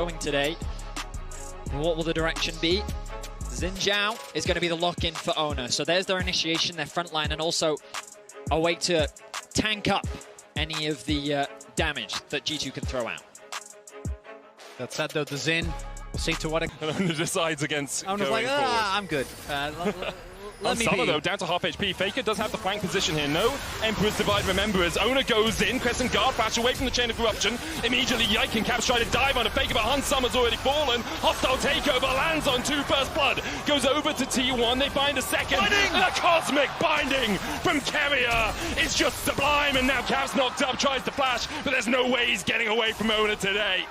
going today. What will the direction be? Xin Zhao is going to be the lock-in for Oner. So there's their initiation, their front line, and also a way to tank up any of the damage that G2 can throw out. That said, though, the Xin, we'll see to what extent. Oner decides against Oner's like, I'm good. Let me Summer, be. though, down to half HP. Faker does have the flank position here. No Emperor's Divide, remember, as Oner goes in. Crescent Guard flash away from the Chain of Corruption. Immediately, Yike and Caps try to dive on a Faker, but Hans Summer's already fallen. Hostile takeover lands on 2 First Blood. Goes over to T1. They find a second. Binding! And a cosmic binding from Carrier. It's just sublime, and now Caps knocked up, tries to flash, but there's no way he's getting away from Oner today.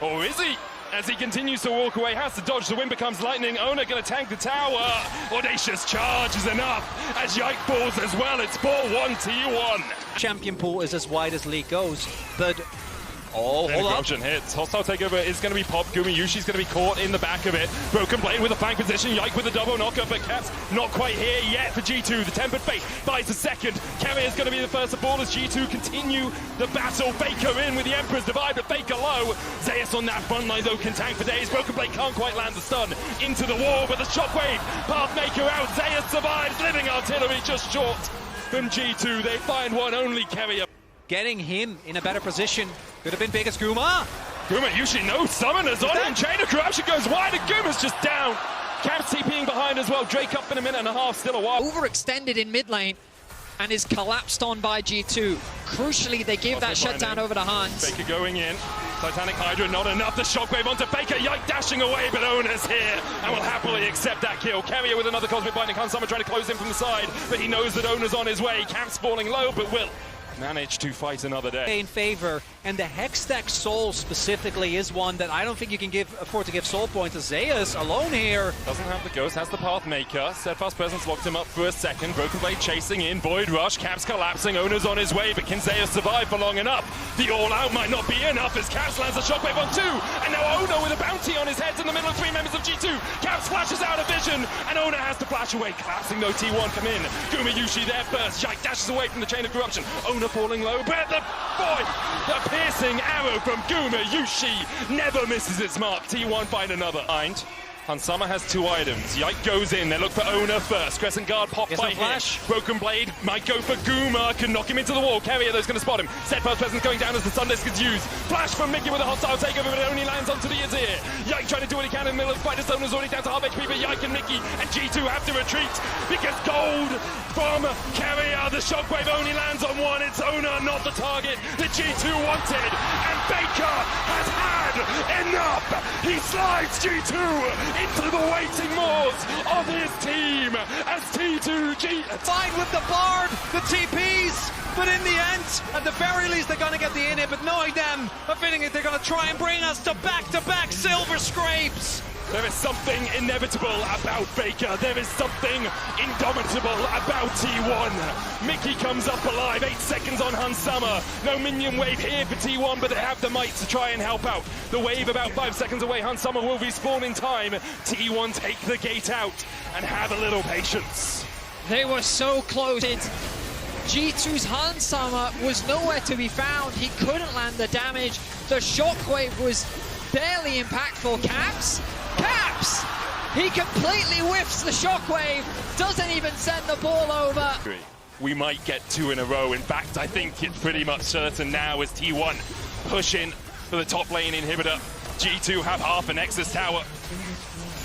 Or is he? As he continues to walk away, has to dodge, the wind becomes lightning. Oner gonna tank the tower. Audacious charge is enough as Yike falls as well. It's 4-1 T1. Champion pool is as wide as league goes, but hold up. Corruption hits. Hostile takeover is going to be popped. Yushi's going to be caught in the back of it. Broken Blade with a flank position. Yike with a double knocker, but Caps not quite here yet for G2. The Tempered Fate buys a second. Carrier is going to be the first to fall as G2 continue the battle. Faker in with the Emperor's Divide, but Faker low. Zeus on that front line though can tank for days. Broken Blade can't quite land the stun into the wall, but the shockwave Pathmaker out. Zeus survives. Living Artillery just short from G2. They find one only Carrier. Getting him in a better position could have been big as Guma. Yushi, no summoners on him. Chain of Corruption goes wide and Guma's just down. Caps TPing behind as well. Drake up in a minute and a half, still a while. Overextended in mid lane and is collapsed on by G2. Crucially, they give that shutdown over to Hans. Faker going in. Titanic Hydra, not enough. The shockwave onto Faker. Yike dashing away, but Oner's here and will happily accept that kill. Carrier with another cosmic binding. Hans Summer trying to close in from the side, but he knows that Oner's on his way. Caps falling low, but will manage to fight another day. In favor, and the Hextech Soul specifically is one that I don't think you can afford to give soul points to. Zeus alone here. Doesn't have the Ghost, has the Pathmaker. Steadfast Presence locked him up for a second. Broken Blade chasing in, Void Rush, Caps collapsing, Oner's on his way, but can Zeus survive for long enough? The all-out might not be enough as Caps lands a shockwave on 2, and now Oner with a bounty on his head in the middle of 3 members of G2. Caps flashes out of vision, and Oner has to flash away. Collapsing though, T1 come in. Yushi there first. Yike dashes away from the Chain of Corruption. Oner falling low, but the piercing arrow from Yushi never misses its mark. T1 find another. Hans Summer has 2 items. Yike goes in. They look for Oner first. Crescent Guard popped by flash. him. Broken Blade might go for Guma. Can knock him into the wall. Carrier though is going to spot him. Steadfast Presence going down as the Sun Disc is used. Flash from Mickey with a hostile takeover, but it only lands onto the Azir. Yike trying to do what he can in the middle of the fight. His Oner's already down to half HP, but Yike and Mickey and G2 have to retreat because gold from Carrier. The shockwave only lands on 1. It's Oner, not the target that G2 wanted. And Faker has had enough. He slides G2 into the waiting moors of his team as T2G Fine with the Bard, the TPs, but in the end, at the very least, they're going to get the inhib, but knowing them, I'm feeling it, they're going to try and bring us to back-to-back silver scrapes. There is something inevitable about Faker. There is something indomitable about T1. Mickey comes up alive, 8 seconds on Hans Summer. No minion wave here for T1, but they have the might to try and help out. The wave about 5 seconds away. Hans Summer will respawn in time. T1 take the gate out and have a little patience. They were so close. G2's Hans Summer was nowhere to be found. He couldn't land the damage. The shockwave was barely impactful. Caps! He completely whiffs the shockwave, doesn't even send the ball over. We might get 2 in a row. In fact, I think it's pretty much certain now as T1 push in for the top lane inhibitor. G2 have half a Nexus tower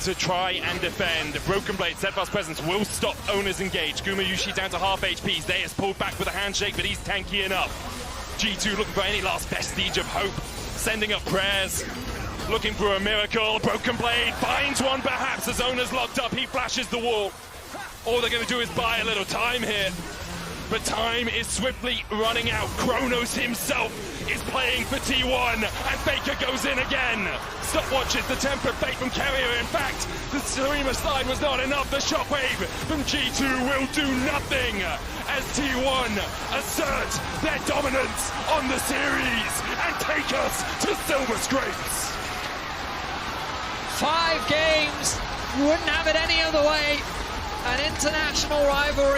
to try and defend. Broken Blade, Steadfast Presence will stop Oner's engage. Yushi down to half HP. Zeus pulled back with a handshake, but he's tanky enough. G2 looking for any last vestige of hope, sending up prayers. Looking for a miracle. Broken Blade finds one perhaps as Oner's locked up. He flashes the wall. All they're going to do is buy a little time here. But time is swiftly running out. Kronos himself is playing for T1 and Faker goes in again. Stopwatches the Tempered Fate from Carrier. In fact, the Serema slide was not enough. The shockwave from G2 will do nothing as T1 assert their dominance on the series and take us to silver scrapes. 5 games, you wouldn't have it any other way. An international rivalry.